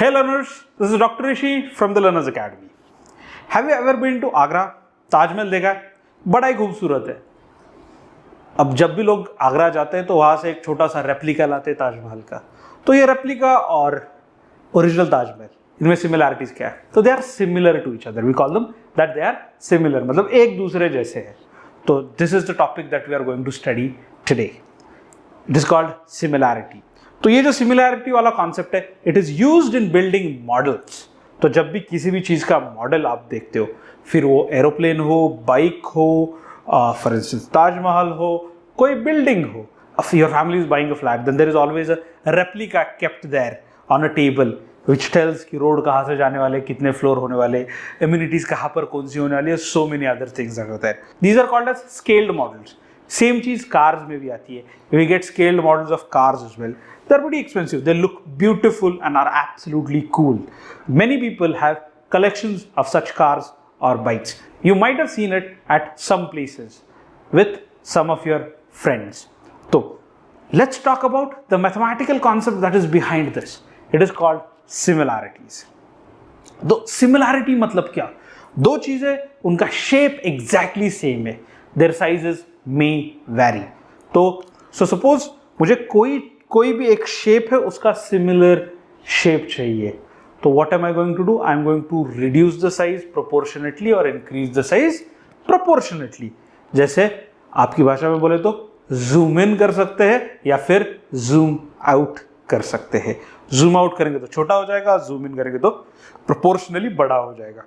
Hey learners, this is Dr. Rishi from the Learners Academy. Have you ever been to Agra? Taj Mahal देखा है? बड़ा ही खूबसूरत है. अब जब भी लोग आगरा जाते हैं तो वहाँ से एक छोटा सा रेप्लिका लाते हैं ताजमहल का. तो ये रेप्लिका और ओरिजिनल ताजमहल इनमें सिमिलैरिटीज क्या है? तो they are similar to each other. We call them that they are similar, मतलब एक दूसरे जैसे हैं. तो this is the topic that we are going to study today. It is called similarity. तो ये जो सिमिलैरिटी वाला कॉन्सेप्ट है, it is used in building models. तो जब भी किसी भी चीज का मॉडल आप देखते हो, फिर वो एरोप्लेन हो, बाइक हो, फॉर इंस्टेंस ताजमहल हो, कोई बिल्डिंग हो, your family is buying a flat, then there is always a replica kept there on a table which tells कि रोड कहाँ से जाने वाले, कितने फ्लोर होने वाले, इम्यूनिटीज कहाँ पर कौन सी होने वाली है, so many other things are there. These are called as scaled models. Same चीज कार्स में भी आती है. We get scaled models of cars as well. They're pretty expensive. They look beautiful and are absolutely cool. Many people have collections of such cars or bikes. You might have seen it at some places with some of your friends. So, let's talk about the mathematical concept that is behind this. It is called similarities. तो similarity मतलब क्या? दो चीजें, उनका shape exactly same है. Their sizes may vary. तो suppose मुझे कोई भी एक शेप है, उसका सिमिलर शेप चाहिए. तो what am I going to do? I am going to reduce the size proportionately और इंक्रीज द साइज प्रोपोर्शनेटली. जैसे आपकी भाषा में बोले तो जूम इन कर सकते हैं या फिर जूम आउट कर सकते हैं. जूम आउट करेंगे तो छोटा हो जाएगा, जूम इन करेंगे तो प्रोपोर्शनली बड़ा हो जाएगा.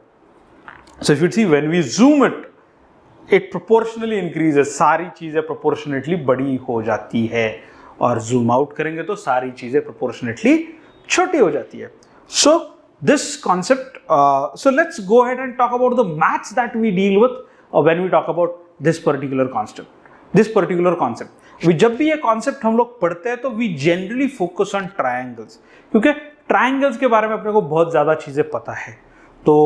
So if you see when we zoom it proportionally increases. सारी चीजें प्रोपोर्शनेटली बड़ी हो जाती है. और जूम आउट करेंगे तो सारी चीजें प्रोपोर्शनेटली छोटी हो जाती है. So this concept, so let's go ahead and talk about the maths that we deal with when we talk about this particular concept. जब भी ये कॉन्सेप्ट हम लोग पढ़ते हैं तो we generally focus on triangles, क्योंकि ट्रायंगल्स के बारे में अपने को बहुत ज्यादा चीजें पता है. तो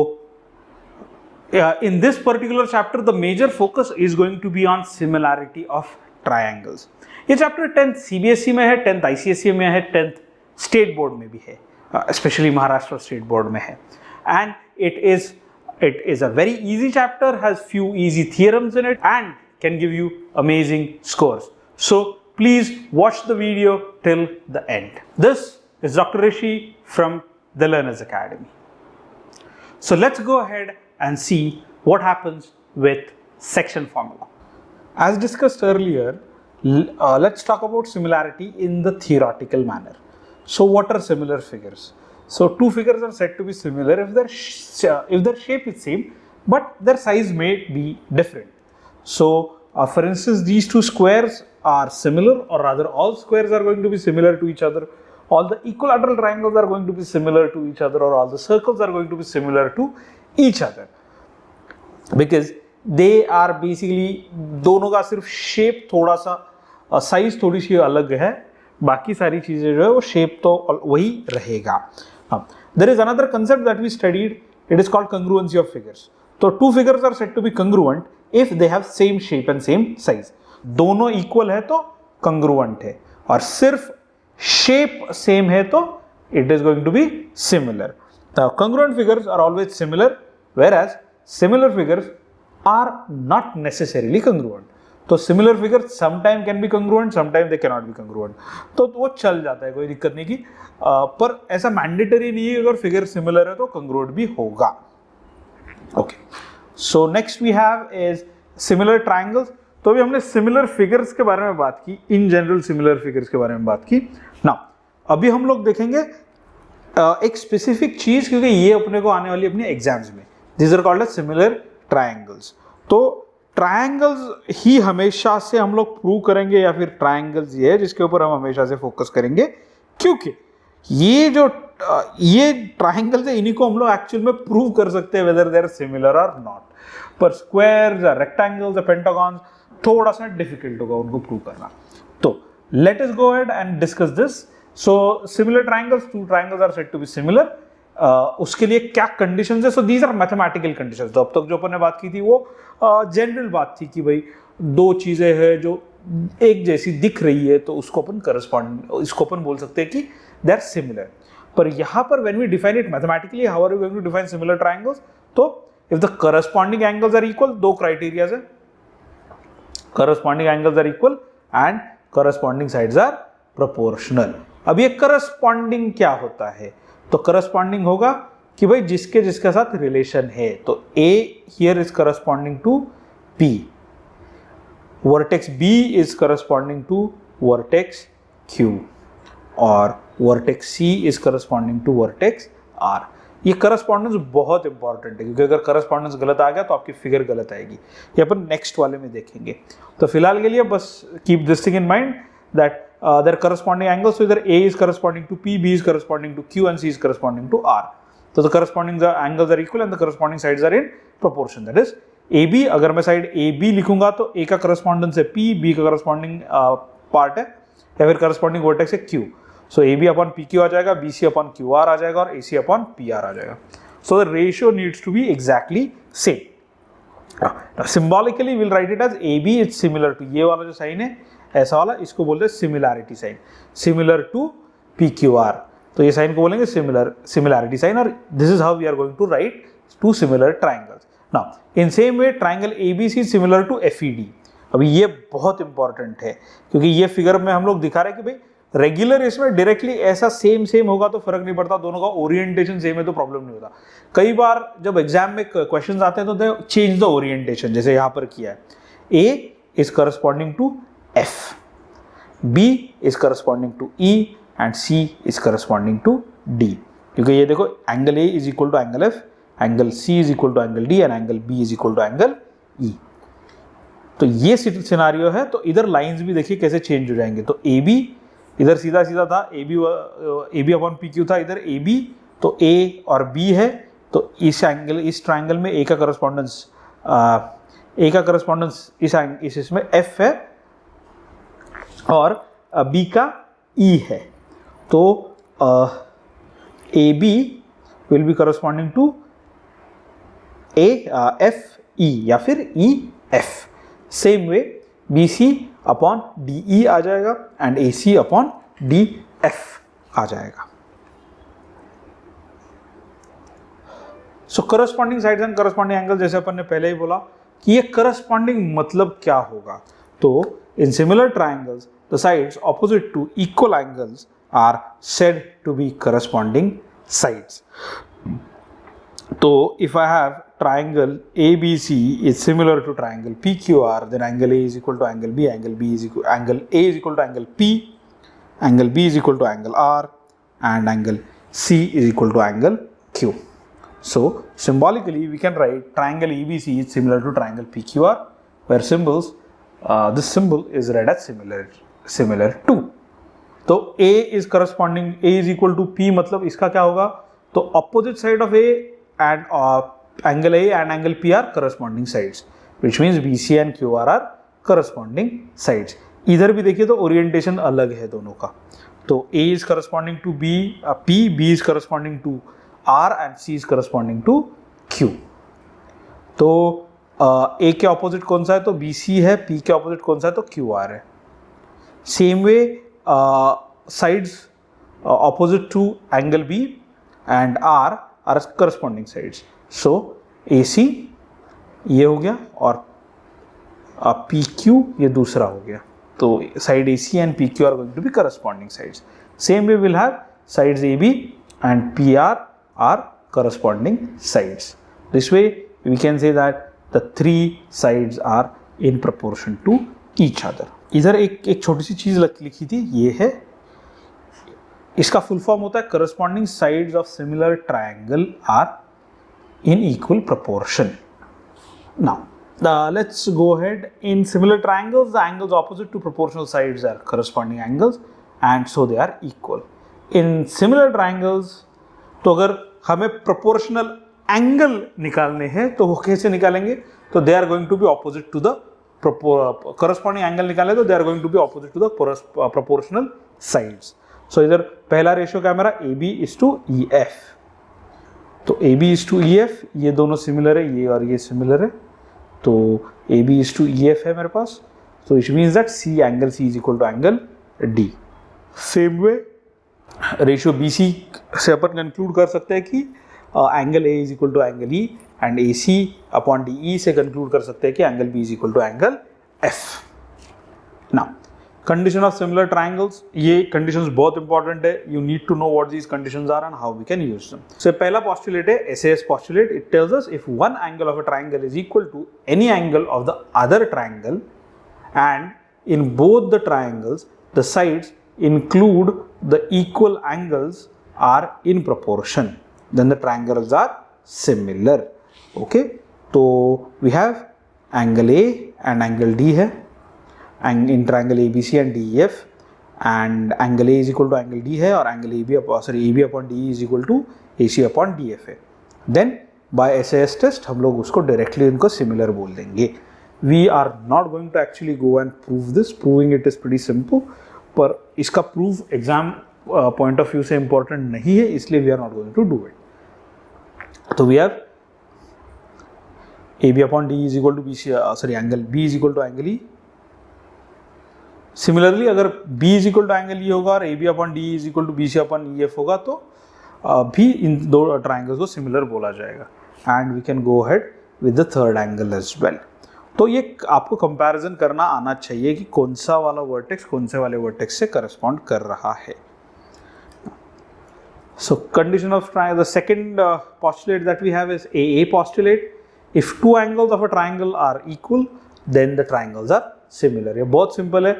in this particular chapter the major focus is going to be on similarity of triangles. ये चैप्टर 10th सीबीएसई में है, 10th आईसीएसई में है, 10th स्टेट बोर्ड में भी है, स्पेशली महाराष्ट्र स्टेट बोर्ड में है. And it is a very easy chapter, has few easy theorems in it and can give you amazing scores. So please watch the video till the end. This is Dr. Rishi from the Learners Academy. So let's go ahead and see what happens with section formula. As discussed earlier, let's talk about similarity in the theoretical manner. So what are similar figures? So two figures are said to be similar if their shape is same but their size may be different. So for instance, these two squares are similar, or rather all squares are going to be similar to each other. All the equilateral triangles are going to be similar to each other, or all the circles are going to be similar to each other, because they are basically दोनों का सिर्फ shape थोड़ा सा, size थोड़ी सी अलग है, बाकी सारी चीजें जो है वो शेप तो वही रहेगा. There is another concept that we studied, it is called congruency of figures. तो two figures are said to be congruent if they have same shape and same size. दोनों इक्वल है तो कंग्रुएंट है, और सिर्फ शेप सेम है तो it is going to be similar. Congruent figures are always similar, whereas similar figures are not necessarily congruent. तो similar figures sometime can be congruent, sometime they cannot be congruent. तो वो चल जाता है, कोई दिक्कत नहीं की, पर ऐसा मैंडेटरी नहीं है. अगर फिगर सिमिलर है तो congruent भी होगा. Okay, so next we have is similar triangles. तो अभी हमने सिमिलर फिगर्स के बारे में बात की, इन जनरल सिमिलर फिगर्स के बारे में बात की. नाउ अभी हम लोग देखेंगे एक स्पेसिफिक चीज, क्योंकि ये अपने को आने वाली अपने एग्जाम्स में. This are called as similar triangles. तो ट्रायंगल्स ही हमेशा से हम लोग प्रूव करेंगे, या फिर ट्रायंगल्स ये है जिसके ऊपर हम हमेशा से फोकस करेंगे, क्योंकि ये ट्रायंगल्स है, इन्हीं को हम लोग एक्चुअल में प्रूव कर सकते हैं वेदर दे आर सिमिलर और नॉट. पर स्क्वायर्स या रेक्टेंगल्स या पेंटागॉन्स थोड़ा सा डिफिकल्ट होगा उनको प्रूव करना. तो let us go ahead and discuss this. So similar triangles, two triangles are said to be similar. उसके लिए क्या कंडीशंस है? So these are mathematical conditions. तो अब तक जो अपन ने बात की थी वो जनरल बात थी कि भाई दो चीजें हैं जो एक जैसी दिख रही है तो उसको अपन करस्पॉन्ड, इसको अपन बोल सकते हैं कि they are similar. पर यहाँ पर when we define it mathematically, how are we going to define similar triangles? तो if the corresponding angles are equal, दो क्राइटेरिया है, corresponding angles are equal and corresponding sides are proportional. अब ये corresponding क्या होता है? तो करस्पॉन्डिंग होगा कि भाई जिसके जिसके साथ रिलेशन है। तो A here is corresponding to P, vertex B is corresponding to vertex Q और vertex C is corresponding to vertex R। ये करस्पॉन्डेंस बहुत इंपॉर्टेंट है, क्योंकि अगर करस्पॉन्डेंस गलत आ गया तो आपकी फिगर गलत आएगी। ये अपन नेक्स्ट वाले में देखेंगे। तो फिलहाल के लिए बस keep this thing in mind that their corresponding angles, so either A is corresponding to P, B is corresponding to Q and C is corresponding to R. So the corresponding angles are equal and the corresponding sides are in proportion. That is AB, अगर मैं side AB लिखूंगा तो A का correspondence है P, B का corresponding part है या फिर करस्पॉन्डिंग वर्टेक्स है Q. So AB upon PQ आ जाएगा, BC upon QR आ जाएगा और AC upon PR आ जाएगा. So the ratio needs to be exactly same. Now symbolically we'll write it as AB is similar to, ये वाला जो sign है ऐसा वाला, इसको बोलते हैं similarity sign, similar to PQR. तो ये साइन को बोलेंगे सिमिलैरिटी साइन, और this is how we are going to write to similar triangles. Now in same way triangle ABC similar to FED. अभी ये बहुत इंपॉर्टेंट है, क्योंकि ये फिगर में हम लोग दिखा रहे हैं कि भाई रेगुलर इसमें डायरेक्टली ऐसा सेम होगा तो फर्क नहीं पड़ता, दोनों का ओरिएंटेशन सेम है तो प्रॉब्लम नहीं होता. कई बार जब एग्जाम में क्वेश्चन आते हैं तो दे चेंज द ओरिएंटेशन, जैसे यहाँ पर किया है. A is corresponding to F, B is corresponding to E and C is corresponding to D. क्योंकि ये देखो angle A is equal to angle F, angle C is equal to angle D and angle B is equal to angle E. तो ये scenario है. तो इधर lines भी देखिए कैसे चेंज हो जाएंगे. तो AB इधर सीधा था, AB अपॉन PQ था, इधर AB, तो A और B है. तो इस एंगल, इस ट्राइंगल में A का करस्पॉन्डेंस इसमें F है और B का E है. तो AB will be corresponding to AFE या फिर EF. Same way BC upon DE आ जाएगा एंड AC अपॉन DF आ जाएगा. So corresponding sides and corresponding angle, जैसे अपन ने पहले ही बोला कि ये करस्पॉन्डिंग मतलब क्या होगा. तो in similar triangles, the sides opposite to equal angles are said to be corresponding sides. So if I have triangle ABC is similar to triangle PQR, then angle A is equal to angle B, angle A is equal to angle P, angle B is equal to angle R, and angle C is equal to angle Q. So symbolically we can write triangle ABC is similar to triangle PQR, where this symbol is read as similar to. तो A is corresponding, A is equal to P, मतलब इसका क्या होगा? तो opposite side of A and angle A and angle P are corresponding sides, which means BC and QR are corresponding sides. इधर भी देखिए तो ओरिएंटेशन अलग है दोनों का. तो A is corresponding to P, B is corresponding to R and C is corresponding to Q. तो A के ऑपोजिट कौन सा है? तो BC है. P के ऑपोजिट कौन सा है? तो QR है. Same way sides opposite to angle B and R are corresponding sides. So AC ये हो गया और PQ ये दूसरा हो गया. तो side AC and PQ are going to be corresponding sides. Same way will have sides AB and PR are corresponding sides. This way we can say that the three sides are in proportion to each other. इधर एक छोटी सी चीज लिखी थी, ये है, इसका full form होता है corresponding sides of similar triangle are in equal proportion. Now let's go ahead. In similar triangles, the angles opposite to proportional sides are corresponding angles and so they are equal. In similar triangles, तो अगर हमें proportional angle निकालने हैं तो वो कैसे निकालेंगे? तो they are going to be opposite to the corresponding angle निकाले तो they are going to be opposite to the proportional sides. So इधर पहला रेशियो क्या मेरा? AB is to EF. तो AB इज टू EF, ये दोनों सिमिलर है, ये और ये सिमिलर है. तो AB इज टू EF है मेरे पास. तो it means that C angle C is equal to angle D. Same way ratio B C से अपन कंक्लूड कर सकते हैं कि angle A is equal to angle E, and A C upon D E से कंक्लूड कर सकते हैं कि angle B is equal to angle F. Now condition of similar triangles, ये कंडीशंस बहुत इंपॉर्टेंट है, you need to know what these conditions are and how we can use them. So पहला postulate है SAS postulate, it tells us if one angle of a triangle is equal to any angle of the other triangle and in both the triangles the sides include the equal angles are in proportion, then the triangles are similar. Okay, so we have angle A and angle D है in triangle ABC and DEF, and angle A is equal to angle D है और angle AB upon DE is equal to AC upon DF है। then by SAS test हम लोग उसको directly इनको similar बोल देंगे। We are not going to actually go and prove this. Proving it is pretty simple, पर इसका proof exam point of view से important नहीं है, इसलिए we are not going to do it। तो we have AB upon D is equal to BC, angle B is equal to angle E। Similarly अगर B is equal to angle E होगा और AB upon D is equal to BC upon EF होगा तो भी इन दो triangles को similar बोला जाएगा। And we can go ahead with the third angle as well। तो ये आपको कंपैरिजन करना आना चाहिए कि कौन सा वाला वर्टेक्स कौन से वाले वर्टेक्स से करस्पॉन्ड कर रहा है। So condition of triangle, the second postulate that we have is AA postulate, if two angles of a triangle are equal then the triangles are similar. ये बहुत सिंपल है।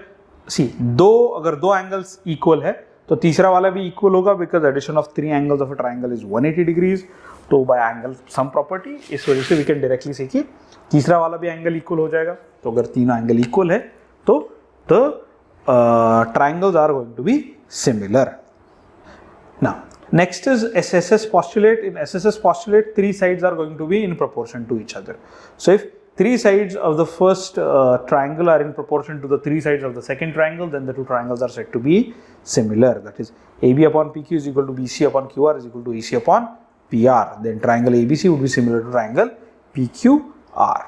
सी अगर दो एंगल्स इक्वल है तो तीसरा वाला भी इक्वल होगा, because addition of 3 angles of a triangle is 180 degrees. तो बाय एंगल सम प्रॉपर्टी इस वजह से वी कैन डायरेक्टली से कि तीसरा वाला भी एंगल इक्वल हो जाएगा। तो अगर तीनों एंगल इक्वल है तो the triangles are going to be similar. Now next is SSS postulate. In SSS postulate, 3 sides are going to be in proportion to each other. So if 3 sides of the first triangle are in proportion to the 3 sides of the second triangle, then the 2 triangles are said to be similar. That is AB upon PQ is equal to BC upon QR is equal to AC upon PR. Then triangle ABC would be similar to triangle PQR.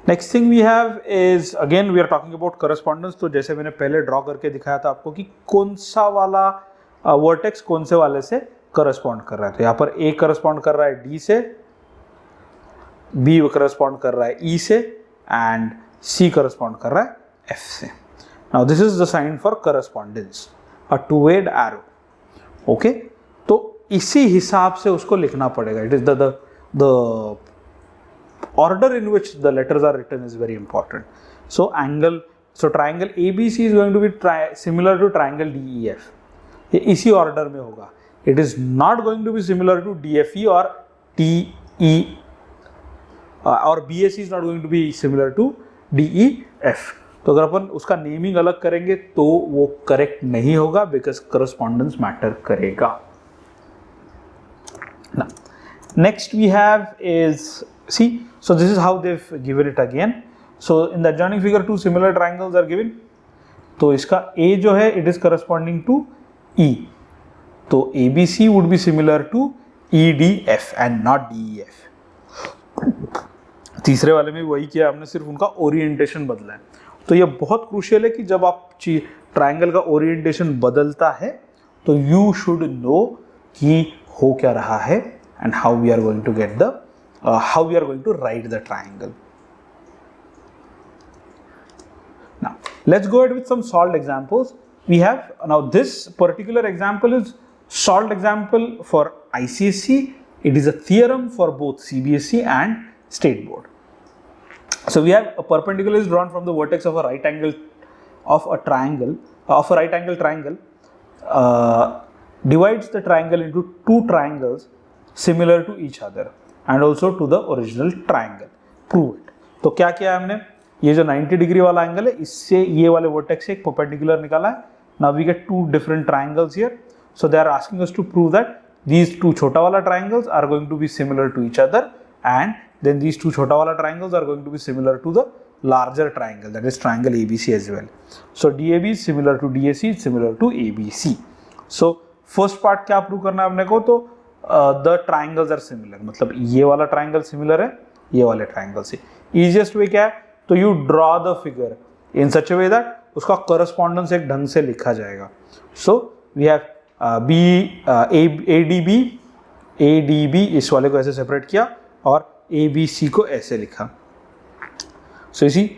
Next thing we have is, again we are talking about correspondence. तो जैसे मैंने पहले draw करके दिखाया था आपको कि कौन सा वाला वर्टेक्स कौन से वाले से करस्पॉन्ड कर रहा है। तो यहाँ पर A करस्पॉन्ड कर रहा है D से, B करस्पॉन्ड कर रहा है E से, एंड C करस्पॉन्ड कर रहा है F से। Now this is the sign for correspondence, a two-edged arrow. Okay, तो इसी हिसाब से उसको लिखना पड़ेगा। It is the order in which the letters are written is very important. So triangle ABC is going to be similar to triangle DEF. ये इसी order में होगा। It is not going to be similar to DFE or TE, or BAC is not going to be similar to DEF. तो अगर अपन उसका naming अलग करेंगे तो वो करेक्ट नहीं होगा, बिकॉज करस्पॉन्डेंस मैटर करेगा। Now, next we have is, see, so this is how they've given it again. So in the adjoining figure 2 similar triangles are given. तो इसका A जो है it is corresponding to E. तो ABC would be similar to EDF and not DEF. तीसरे वाले में वही किया हमने, सिर्फ उनका ओरिएंटेशन बदला है। तो ये बहुत क्रूशियल है कि जब आप ट्राइंगल का ओरिएंटेशन बदलता है तो यू शुड नो कि हो क्या रहा है and how we are going to get the how we are going to write the triangle. Now let's go ahead with some solved examples. We have now this particular example is solved example for ICSE. It is a theorem for both CBSE and State Board. So we have a perpendicular is drawn from the vertex of a right angle of a triangle of a right angle triangle, divides the triangle into 2 triangles similar to each other and also to the original triangle. Prove it. तो क्या किया हमने, ये जो 90 degree वाला angle है इससे ये वाले वर्टेक्स से एक परपेंडिकुलर निकाला है। Now we get 2 different triangles here. So they are asking us to prove that these 2 छोटा वाला triangles are going to be similar to each other, and then these 2 छोटा वाला triangles are going to be similar to the larger triangle, that is triangle ABC as well. So DAB is similar to DAC is similar to ABC. So first part क्या prove करना है हमने को, तो the triangles are similar, मतलब ये वाला triangle similar है ये वाले triangle से। Easiest way क्या है, तो you draw the figure in such a way that उसका correspondence एक ढंग से लिखा जाएगा। So we have A D B इस वाले को ऐसे सेपरेट किया और ए बी सी को ऐसे लिखा। सो इसी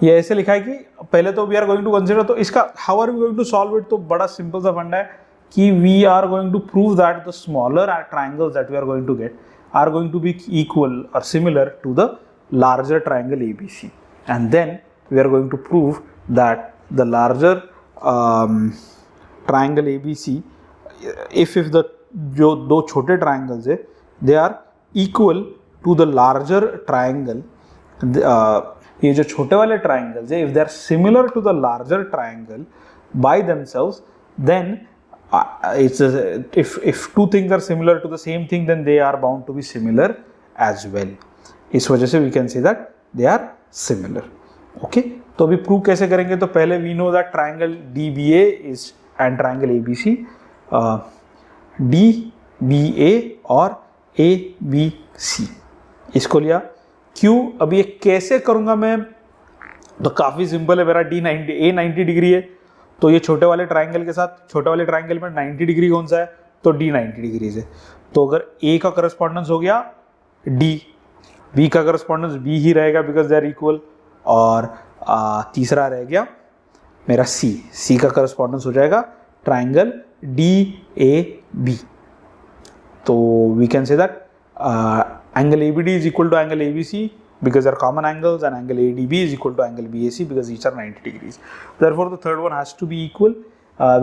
ये ऐसे लिखा है कि पहले तो we are going to consider, तो इसका how are we going to solve it, तो बड़ा सिंपल सा फंडा है कि we are going to prove that the smaller triangles that we are going to get are going to be equal or similar to the larger triangle ABC, and then we are going to prove that the larger triangle ABC, if the जो दो छोटे triangles है they are equal to the larger triangle, ये जो छोटे वाले triangles है if they are similar to the larger triangle by themselves, then if two things are similar to the same thing, then they are bound to be similar as well. इस वजह से we can say that they are similar. Okay? तो अभी prove कैसे करेंगे, तो पहले we know that triangle DBA is and triangle ABC, DBA और ABC इसको लिया। क्यों अभी ये कैसे करूँगा मैं, तो काफ़ी सिंपल है, मेरा A 90 डिग्री है, तो ये छोटे वाले ट्राइंगल के साथ, छोटे वाले ट्राइंगल में 90 डिग्री कौन सा है, तो D 90 डिग्री है। तो अगर A का करस्पॉन्डेंस हो गया D, B का करस्पॉन्डेंस B ही रहेगा बिकॉज दे आर इक्वल, और तीसरा रह गया मेरा C का करस्पॉन्डेंस हो जाएगा ट्राइंगल DAB। तो we can say that angle ABD is equal to angle ABC because they are common angles, and angle ADB is equal to angle BAC because each are 90 degrees. Therefore, the third one has to be equal,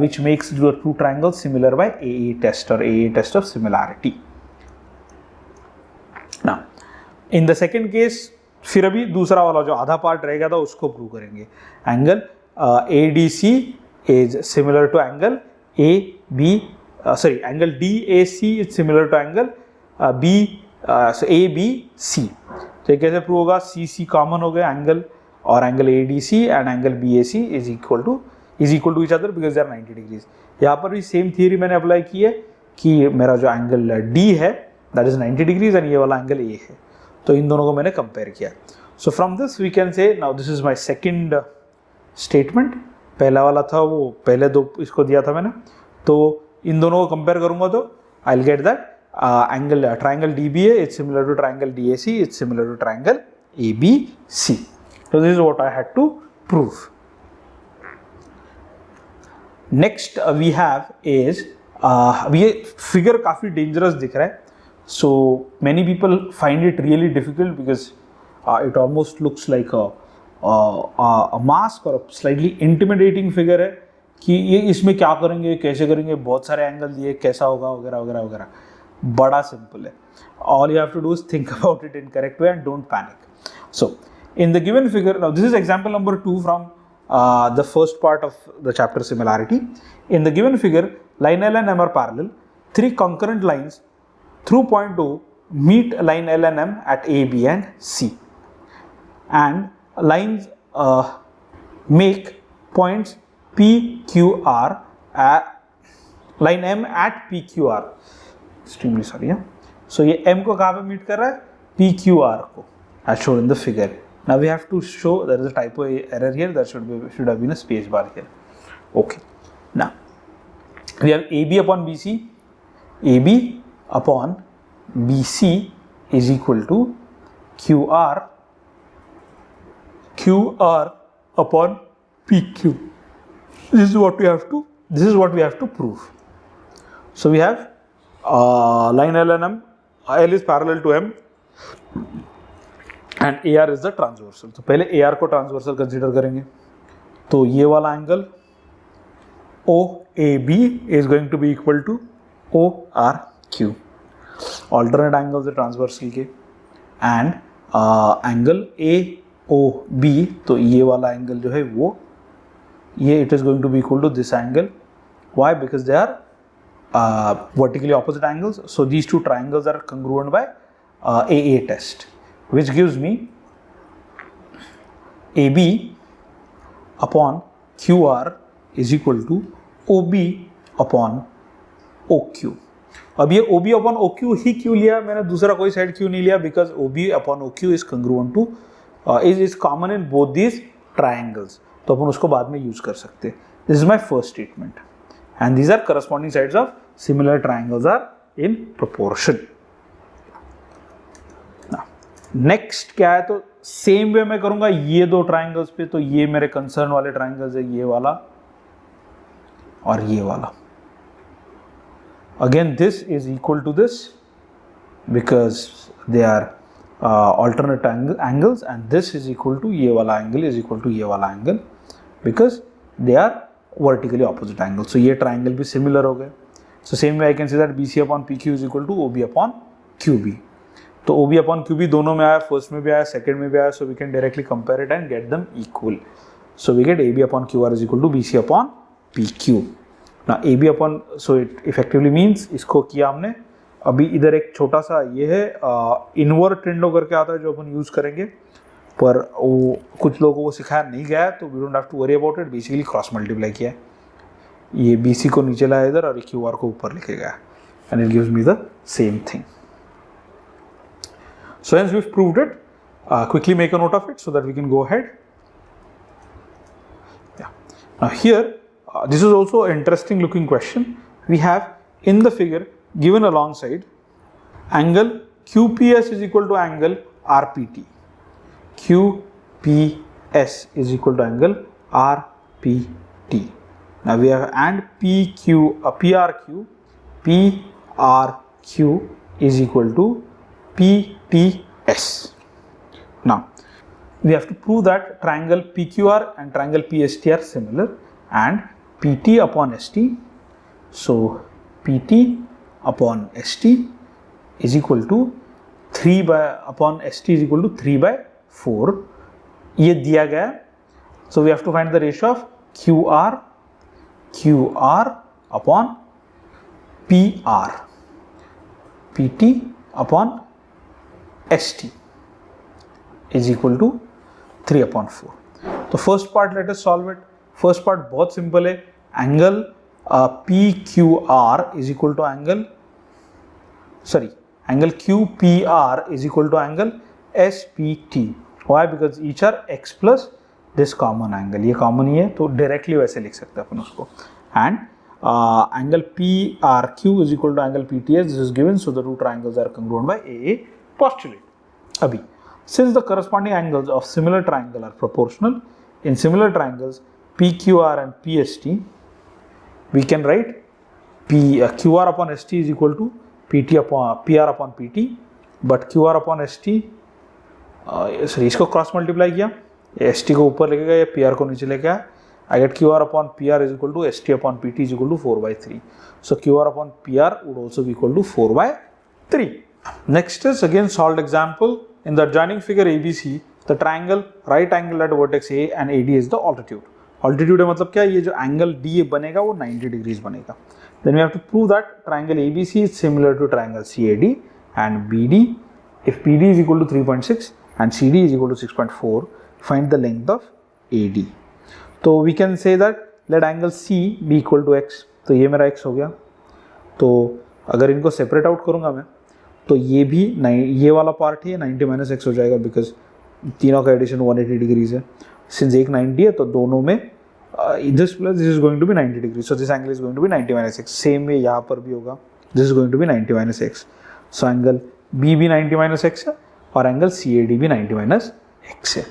which makes the two triangles similar by AA test or AA test of similarity. Now, in the second case, फिर अभी दूसरा वाला जो आधा part रहेगा था उसको prove करेंगे। Angle ADC is similar to angle angle DAC is similar to angle ABC। तो ये कैसे प्रूव होगा, CC कॉमन हो गया एंगल, और angle ADC and angle BAC is equal to each other because they are 90 degrees. यहाँ पर भी सेम थियरी मैंने अप्लाई की है कि मेरा जो एंगल D है दैट इज 90 डिग्रीज एंड ये वाला एंगल A है, तो इन दोनों को मैंने कंपेयर किया। So from this we can say now this is my second statement. पहला वाला था वो पहले दो इसको दिया था मैंने, तो इन दोनों को कंपेयर करूंगा तो I will get that triangle DBA is similar to triangle DAC, it's similar to triangle ABC. So this is what I had to prove. Next we have is अब ये figure काफ़ी dangerous दिख रहा है, so many people find it really difficult because it almost looks like a mask or a slightly intimidating figure है कि ये इसमें क्या करेंगे, कैसे करेंगे, बहुत सारे एंगल दिए, कैसा होगा वगैरह वगैरह वगैरह। बड़ा सिंपल है, all you have to do is think about it in correct way and don't panic. So in the given figure, now this is example number 2 from the first part of the chapter similarity. In the given figure, line L and M are parallel, 3 concurrent lines through point O meet line L and M at A, B and C, and lines make points P, Q, R at line M at P, Q, R. Extremely sorry है। सो ये M को कहाँ पे meet कर रहा है, PQR को, as shown in the figure. Now we have to show there is a typo error here, there should have been a space bar here. Okay. Now we have AB upon BC. AB upon BC is equal to QR upon PQ. This is what we have to prove. So we have line L and M, L is parallel to M and AR is the transversal. तो पहले AR को transversal consider करेंगे, तो ये वाला angle OAB is going to be equal to ORQ, alternate angles है transversal के, and angle AOB, तो ये वाला एंगल जो है वो ये it is going to be equal to this angle. Why? Because they are vertically opposite angles, so these two triangles are congruent by AA test, which gives me AB upon QR is equal to OB upon OQ. अब ये OB upon OQ ही क्यों लिया मैंने, दूसरा कोई side क्यों नहीं लिया, because OB upon OQ is congruent to is common in both these triangles, तो अपन उसको बाद में यूज कर सकते हैं. This is my first statement. and these are corresponding sides of similar triangles are in proportion. Next क्या है, तो सेम वे मैं करूंगा ये दो ट्राइंगल्स पे, तो ये मेरे कंसर्न वाले ट्राइंगल्स है, ये वाला और ये वाला. Again this is equal to this because they are alternate angles, and this is equal to ये वाला angle is equal to ये वाला angle because they are vertically opposite angles. So ये triangle भी similar हो गए. So same way I can say that BC upon PQ is equal to OB upon QB. तो OB upon QB दोनों में आया, फर्स्ट में भी आया, सेकंड में भी आया, so we can directly compare it and get them equal. So we get AB upon QR is equal to BC upon PQ. Now AB upon, so it effectively means इसको किया हमने. अभी इधर एक छोटा सा ये है इनवर्ट ट्रेंडो करके आता है जो अपन यूज करेंगे, पर वो कुछ लोगों को सिखाया नहीं गया है, तो we don't have to worry about it. Basically cross multiply किया है, ये BC को नीचे लाया इधर और QR को ऊपर लेके गया, and it gives me the same thing. So hence we've proved it. Quickly make a note of it so that we can go ahead. Yeah. Now here, this is also an interesting looking question. We have in the figure given alongside angle QPS is equal to angle RPT. QPS is equal to angle RPT. Now we have and PRQ is equal to PTS. Now we have to prove that triangle PQR and triangle PST are similar, and PT upon ST, so PT upon ST is equal to 3 by upon ST is equal to 3 by 4. ये दिया गया, so we have to find the ratio of QR upon PR, PT upon ST is equal to 3 upon 4. तो first part let us solve it. First part बहुत simple है. Angle PQR is equal to angle QPR is equal to angle SPT. Why? Because each are x plus this common angle. ये common ही है, तो directly वैसे लिख सकते हैं अपन उसको. And angle PRQ is equal to angle PTS. This is given, so the two triangles are congruent by AA postulate. Abhi, since the corresponding angles of similar triangle are proportional, in similar triangles PQR and PST, we can write QR upon ST is equal to PT upon PR upon PT, but QR upon ST इसको cross multiply किया, ST को ऊपर लेके गया या PR को नीचे लेके आया. I get QR upon PR is equal to ST upon PT is equal to 4 by 3. So QR upon PR would also be equal to 4 by 3. Next is again solved example. In the adjoining figure ABC, the triangle right angle at vertex A and AD is the altitude. Altitude है मतलब क्या, ये जो angle D बनेगा वो 90 degrees बनेगा. Then we have to prove that triangle ABC is similar to triangle CAD and BD. If BD is equal to 3.6 and CD is equal to 6.4, find the length of AD. तो we can say that let angle C be equal to x. तो ये मेरा x हो गया. तो अगर इनको separate out करूँगा मैं, तो ये भी ये वाला पार्ट ही 90 माइनस एक्स हो जाएगा, बिकॉज तीनों का एडिशन 180 डिग्रीज है. सिंस एक 90 है तो दोनों में this plus this is going to be 90 degree, so this angle is going to be 90 minus X. Same way यहाँ पर भी होगा, this is going to be 90 minus X. So angle B भी 90 माइनस एक्स है और angle CAD भी 90 minus x है.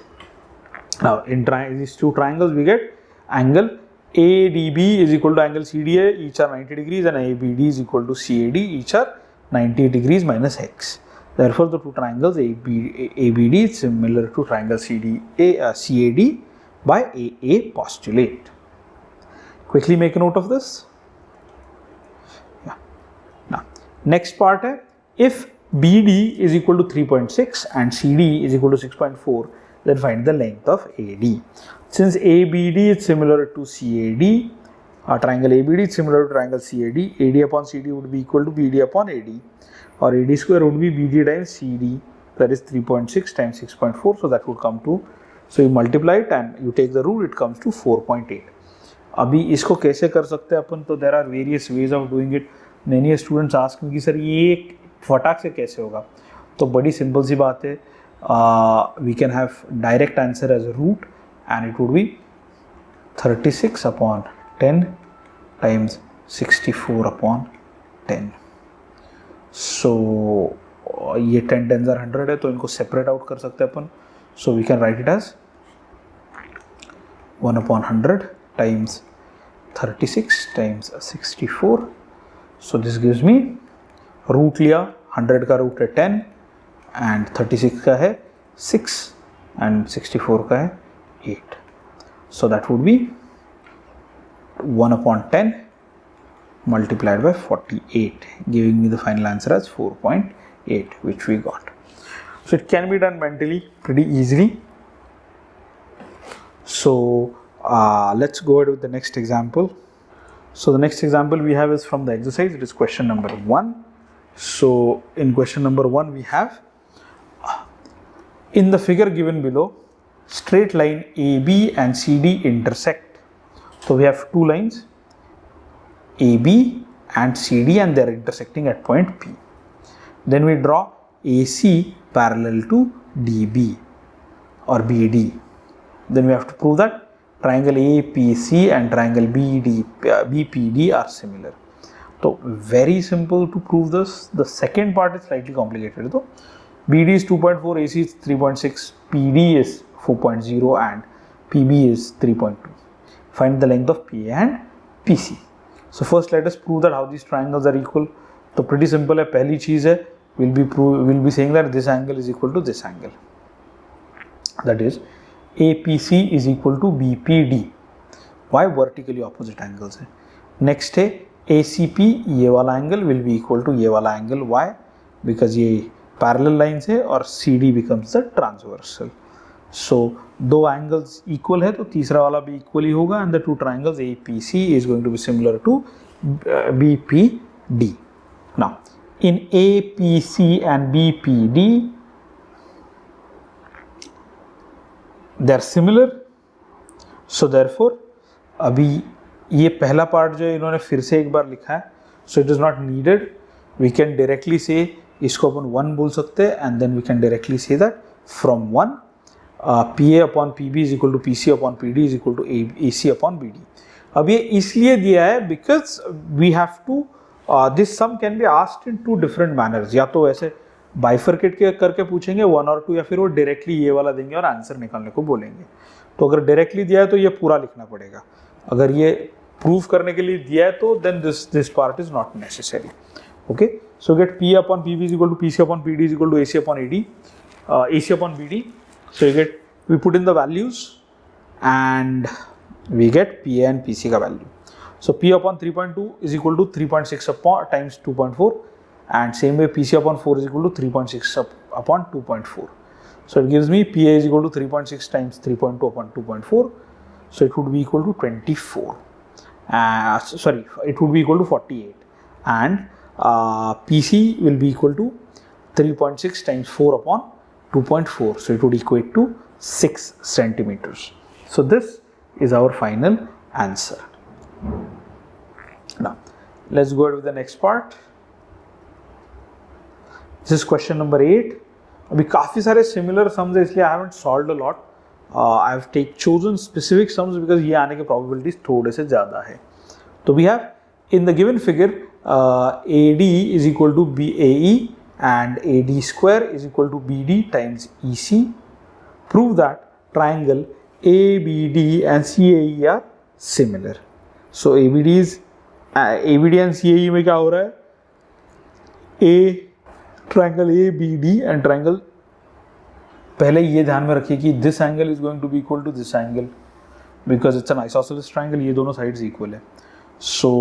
Now in these two triangles we get angle ADB is equal to angle CDA, each are 90 degrees, and ABD is equal to CAD, each are 90 degrees minus x. Therefore the two triangles ABD is similar to triangle CAD by AA postulate. Quickly make a note of this. Yeah. Now next part है, if BD is equal to 3.6 and CD is equal to 6.4, then find the length of AD. Since ABD is similar to CAD, triangle ABD is similar to triangle CAD, AD upon CD would be equal to BD upon AD, or AD square would be BD times CD, that is 3.6 times 6.4, so that would come to, so you multiply it and you take the root, it comes to 4.8. अभी इसको कैसे कर सकते हैं अपन, तो there are various ways of doing it. Many students ask me कि sir ये फटाक से कैसे होगा, तो बड़ी सिंपल सी बात है. We can have direct answer as a root, and it would be 36 upon 10 times 64/10. सो ये 10 10s are 100 है, तो इनको सेपरेट आउट कर सकते हैं अपन. So we can write it as 1/100 times 36 times 64. So this gives me, root लिया, 100 का रूट है 10 एंड 36 का है 6 एंड 64 का है 8. So that would be 1/10 multiplied by 48, giving me the final answer as 4.8, which we got. So it can be done mentally pretty easily. So let's go ahead with the next example. So the next example we have is from the exercise. It is question number 1. So in question number 1 we have, in the figure given below, straight line AB and CD intersect. So we have two lines, AB and CD, and they are intersecting at point P. Then we draw AC parallel to DB or BD. Then we have to prove that triangle APC and triangle BPD are similar. So very simple to prove this. The second part is slightly complicated. So BD is 2.4, AC is 3.6, PD is 4.0 and PB is 3.2. Find the length of PA and PC. So first let us prove that how these triangles are equal. तो pretty simple है. पहली चीज़ है, we'll be saying that this angle is equal to this angle. That is APC is equal to BPD. Why? Vertically opposite angles है. Next है ACP, ये वाला angle will be equal to ये वाला angle. Why? Because ये parallel lines है और CD becomes the transversal. So दो angles equal है तो तीसरा वाला भी equal ही होगा, and the two triangles APC is going to be similar to BPD. Now in APC and BPD they are similar. So therefore अभी ये पहला पार्ट जो इन्होंने फिर से एक बार लिखा है, so it is not needed. We can directly say, इसको अपन 1 बोल सकते हैं, and then we can directly say that from 1 PA upon PB is equal to PC upon PD is equal to AC upon BD. अब ये इसलिए दिया है because we have to this sum can be asked in two different manners. या तो ऐसे bifurcate करके पूछेंगे 1 और 2, या फिर वो directly ये वाला देंगे और आंसर निकालने को बोलेंगे. तो अगर directly दिया है तो ये पूरा लिखना पड़ेगा. अगर ये प्रूफ करने के लिए दिया है तो then this part is not necessary. Okay, so get PA upon PB is equal to PC upon PD is equal to AC upon AD, AC upon BD. So we put in the values and we get PA and PC का value. So P upon 3.2 is equal to 3.6 upon times 2.4, and same way PC upon 4 is equal to 3.6 upon 2.4. So it gives me PA is equal to 3.6 times 3.2 upon 2.4. So it would be equal to 24. Sorry, it would be equal to 48, and PC will be equal to 3.6 times 4 upon 2.4, so it would equate to 6 centimeters. So this is our final answer. Now let's go ahead with the next part. This is question number 8. अभी काफ़ी सारे similar sums है, इसलिए I haven't solved a lot. I have chosen specific sums because ये आने के probabilities थोड़े से ज़्यादा है. तो we have in the given figure AD is equal to BAE and AD square is equal to BD times EC. Prove that triangle ABD and CAE are similar. So ABD and CAE में क्या हो रहा है? Triangle ABD and triangle, पहले ये ध्यान में रखिए कि this angle is going to be equal to this angle because it's an isosceles triangle. ये दोनों sides equal है. So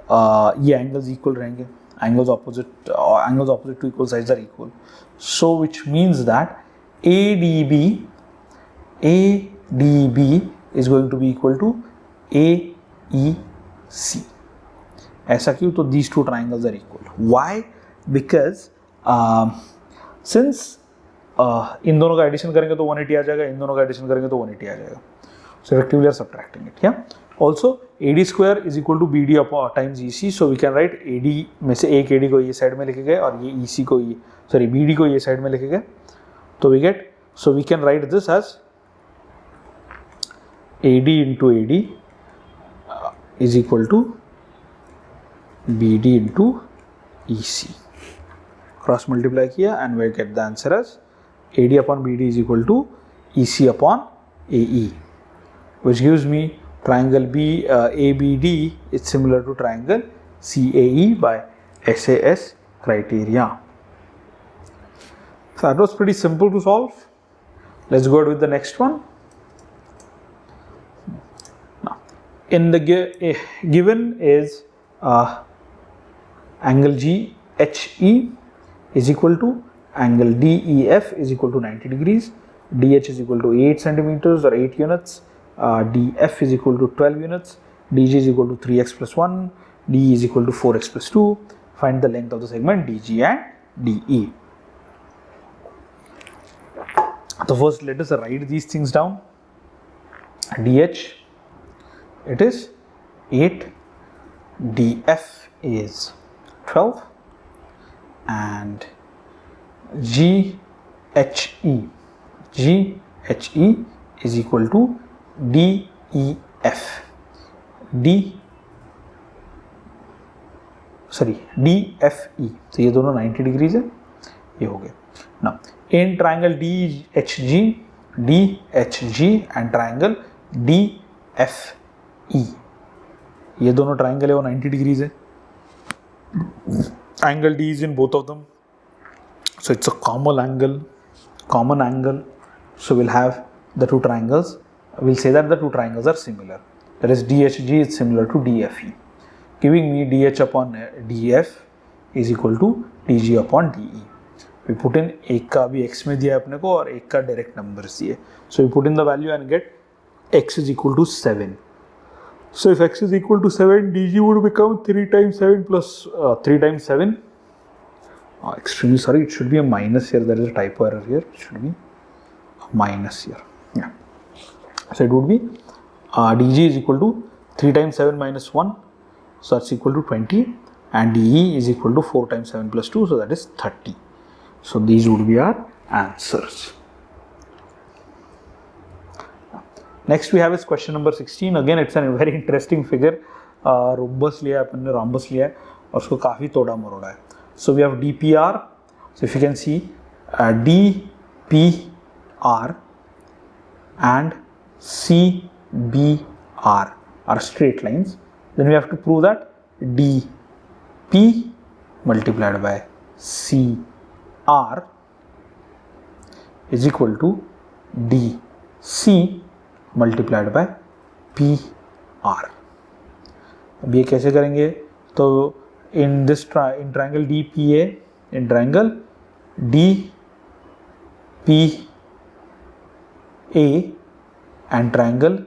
ये angles equal रहेंगे. Angles opposite to equal sides are equal. So which means that ADB is going to be equal to AEC. ऐसा क्यों? तो these two triangles are equal. Why? Because since इन दोनों का addition करेंगे तो 180 आ जाएगा, इन दोनों का एडिशन करेंगे तो 180 आ जाएगा. So effectively are subtracting it. Yeah. Also AD square is equal to BD times EC. So we can write AD में से एक AD को ये साइड में लिखे गए और ये EC को ये BD को ये साइड में लिखे गए. तो we can write this as AD into AD is equal to BD into EC. Cross multiply किया and we get the answer as AD upon BD is equal to EC upon AE, which gives me triangle ABD is similar to triangle CAE by SAS criteria. So that was pretty simple to solve. Let's go ahead with the next one. Now, in the given is angle GHE is equal to angle DEF is equal to 90 degrees, DH is equal to 8 centimeters or 8 units, DF is equal to 12 units, DG is equal to 3x plus 1, DE is equal to 4x plus 2. Find the length of the segment DG and DE. So first let us write these things down. DH, it is 8, DF is 12, and GHE is equal to DEF. DFE. तो ये दोनों 90 degrees है, ये हो गया. Now in triangle DHG and triangle DFE, ये दोनों triangle है वो 90 डिग्रीज है. Angle D is in both of them, so it's a common angle. So we'll have the two triangles. We'll say that the two triangles are similar. That is DHG is similar to DFE, giving me DH upon DF is equal to DG upon DE. We put in एक का भी x में दिया अपने को और एक का direct numbers दिए. So we put in the value and get x is equal to 7. So if x is equal to 7, DG would become 3 times 7 plus 3 times 7. Extremely sorry, it should be a minus here. There is a typo error here. It should be a minus here. Yeah. So it would be DG is equal to 3 times 7 minus 1. So that's equal to 20. And DE is equal to 4 times 7 plus 2. So that is 30. So these would be our answers. Next we have is question number 16. Again it's a very interesting figure. Rhombus लिया है अपन ने, rhombus लिया है और उसको काफ़ी तोड़ा मरोड़ा है. So we have DPR. So if you can see DPR and CBR are straight lines. Then we have to prove that DP multiplied by CR is equal to DC multiplied by PR. अब ये कैसे करेंगे? तो in triangle DPA, in triangle DPA and triangle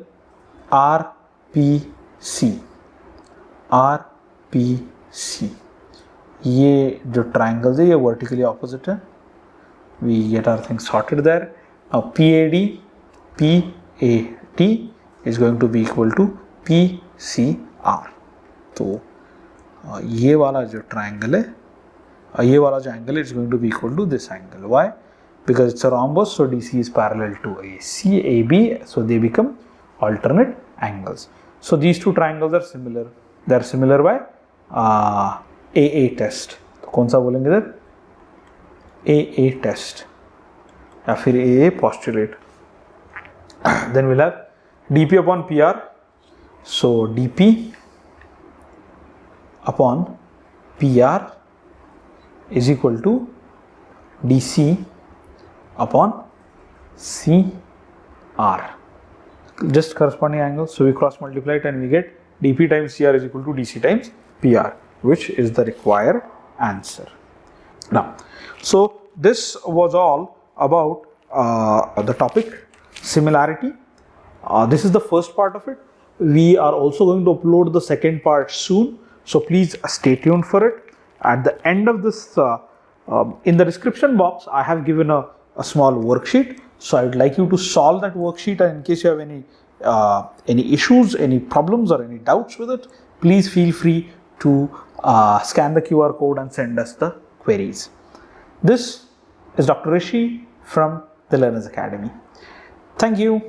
RPC, ये जो triangles है ये vertically opposite है. We get our things sorted there. Now PAT is going to be equal to PCR. तो ये वाला जो triangle है, ये वाला जो angle is going to be equal to this angle. Why? Because it's a rhombus, so DC is parallel to AC, AB, so they become alternate angles. So these two triangles are similar. They are similar by AA test. तो कौन सा बोलेंगे इधर? AA test या फिर AA postulate. Then we'll have DP upon PR. So DP upon PR is equal to DC upon CR. Just corresponding angles. So we cross multiply it and we get DP times CR is equal to DC times PR, which is the required answer. Now, so this was all about the topic similarity. This is the first part of it. We are also going to upload the second part soon. So please stay tuned for it. At the end of this, in the description box, I have given a small worksheet. So I would like you to solve that worksheet, and in case you have any issues, any problems or any doubts with it, please feel free to scan the QR code and send us the queries. This is Dr. Rishi from the Learners Academy. Thank you.